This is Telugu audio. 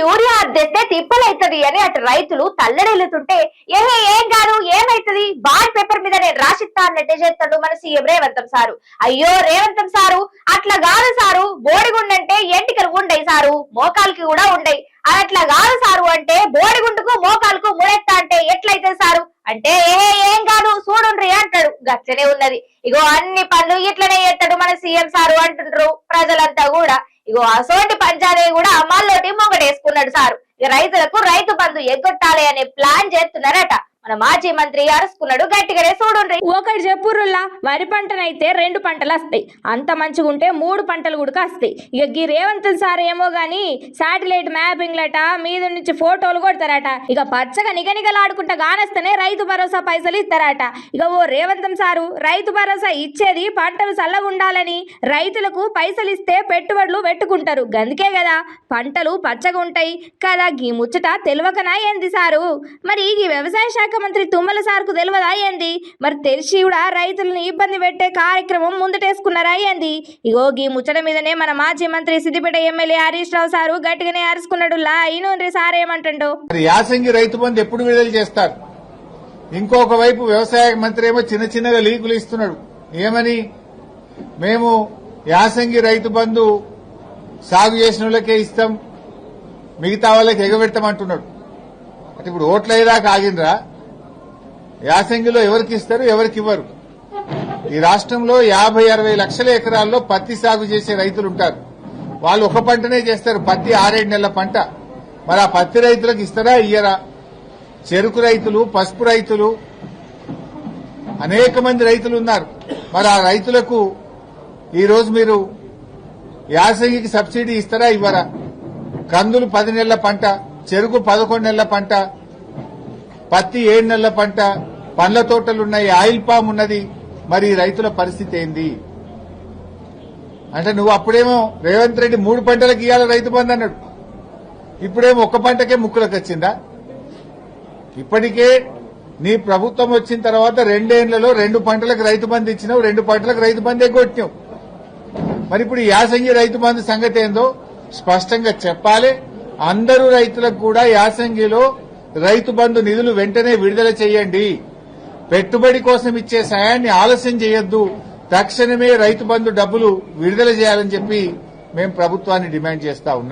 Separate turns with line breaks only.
యూరియా అద్దెస్తే తిప్పలైతది అని అటు రైతులు తల్లడెళ్తుంటే ఏం కాదు ఏమైతది బాండ్ పేపర్ మీద నేను రాసిస్తా అన్నట్టే చేస్తాడు మన సీఎం రేవంతం సారు. అయ్యో రేవంతం సారు అట్లా కాదు సారు, బోడిగుండంటే ఎంటికలు ఉండయి సారు, మోకాలకి కూడా ఉండయి. అట్లా కాదు సారు అంటే బోడిగుండుకు మోకాలకు ముడెత్తా అంటే ఎట్లయితే సారు అంటే ఏం కాదు చూడుండ్రి అంటాడు. గట్లనే ఉన్నది. ఇగో అన్ని పనులు ఇట్లనే చేస్తాడు మన సీఎం సారు అంటుండ్రు ప్రజలంతా కూడా. ఇగో అసోంటి పంచాయతీ కూడా అమ్మాల్లోటి మొంగడేసుకున్నాడు సారు. ఇక రైతులకు రైతు బంధు ఎగ్గొట్టాలి అనే ప్లాన్ చేస్తున్నారట. మన మాజీ మంత్రి అరుసుకున్నాడు గట్టిగానే చూడుండ్రి.
ఒకటి చెప్పుర్రుల్లా, వరి పంటనైతే 2 పంటలు వస్తాయి, అంత మంచిగుంటే 3 పంటలు కూడా వస్తాయి. ఇక గీ రేవంత్ సార్ ఏమో గాని శాటిలైట్ మ్యాపింగ్ లట మీద నుంచి ఫోటోలు కొడతారట. ఇక పచ్చగా నిగనిగలాడుకుంటా గానేస్తేనే రైతు భరోసా పైసలు ఇస్తారట. ఇక ఓ రేవంతం సారు రైతు భరోసా ఇచ్చేది పంటలు చల్లగుండాలని, రైతులకు పైసలు ఇస్తే పెట్టుబడులు పెట్టుకుంటారు, గందుకే కదా పంటలు పచ్చగా ఉంటాయి కదా. గీ ముచ్చట తెలియకనా ఏంది సారు? మరి ఈ వ్యవసాయ శాఖ మంత్రి తుమ్మల సార్కు తెలియదా ఏంది? మరి తెలిసి కూడా రైతులను ఇబ్బంది పెట్టే కార్యక్రమం ముందుటేసుకున్నారా ఏంది? ఇగో గీ ముచ్చట మీదనే మన మాజీ మంత్రి సిద్దిపేట ఎమ్మెల్యే హరీష్ రావు సారు గట్టిగానే అరుచుకున్నాడు. ఈయన సార్ ఏమంటుండో.
యాసంగి రైతు బంధు ఎప్పుడు విడుదల చేస్తారు? ఇంకొక వైపు వ్యవసాయ మంత్రి ఏమో చిన్నగా లీకులు ఇస్తున్నాడు. ఏమని? మేము యాసంగి రైతు బంధు సాగు చేసిన వాళ్ళకే ఇస్తాం, మిగతా వాళ్ళకి ఎగబెడతామంటున్నాడు. అంటే ఇప్పుడు ఓట్లు అయ్యేదాకా ఆగిండ్రా? యాసంగిలో ఎవరికి ఇస్తారు, ఎవరికి ఇవ్వరు? ఈ రాష్ట్రంలో 50-60 లక్షల ఎకరాల్లో పత్తి సాగు చేసే రైతులు ఉంటారు. వాళ్ళు ఒక పంటనే చేస్తారు, పత్తి 6-7 నెలల పంట. మరి ఆ పత్తి రైతులకు ఇస్తారా, ఇయ్యరా? చెరుకు రైతులు, పసుపు రైతులు, అనేక మంది రైతులు ఉన్నారు. మరి ఆ రైతులకు ఈరోజు మీరు యాసంగికి సబ్సిడీ ఇస్తారా, ఇవ్వరా? కందులు 10 నెలల పంట, చెరుకు 11 నెలల పంట, పత్తి 7 నెలల పంట, పండ్ల తోటలున్నాయి, ఆయిల్ పామ్ ఉన్నది. మరి రైతుల పరిస్థితి ఏంది? అంటే నువ్వు అప్పుడేమో రేవంత్ రెడ్డి 3 పంటలకు ఇవ్వాలి రైతు బంధు అన్నాడు, ఇప్పుడేమో 1 పంటకే ముక్కులకు వచ్చిందా? ఇప్పటికే నీ ప్రభుత్వం వచ్చిన తర్వాత 2 ఏళ్లలో 2 పంటలకు రైతు బంధు ఇచ్చినావు, 2 పంటలకు రైతు బంధు ఎగ్గొట్టినావు. మరి ఇప్పుడు యాసంగి రైతు బంధు సంగతి ఏందో స్పష్టంగా చెప్పాలి. అందరూ రైతులకు కూడా యాసంగిలో రైతు బంధు నిధులు వెంటనే విడుదల చేయండి. పెట్టుబడి కోసం ఇచ్చే సాయాన్ని ఆలస్యం చేయొద్దు. తక్షణమే రైతు బంధు డబ్బులు విడుదల చేయాలని చెప్పి మేము ప్రభుత్వాన్ని డిమాండ్ చేస్తా ఉన్నాం.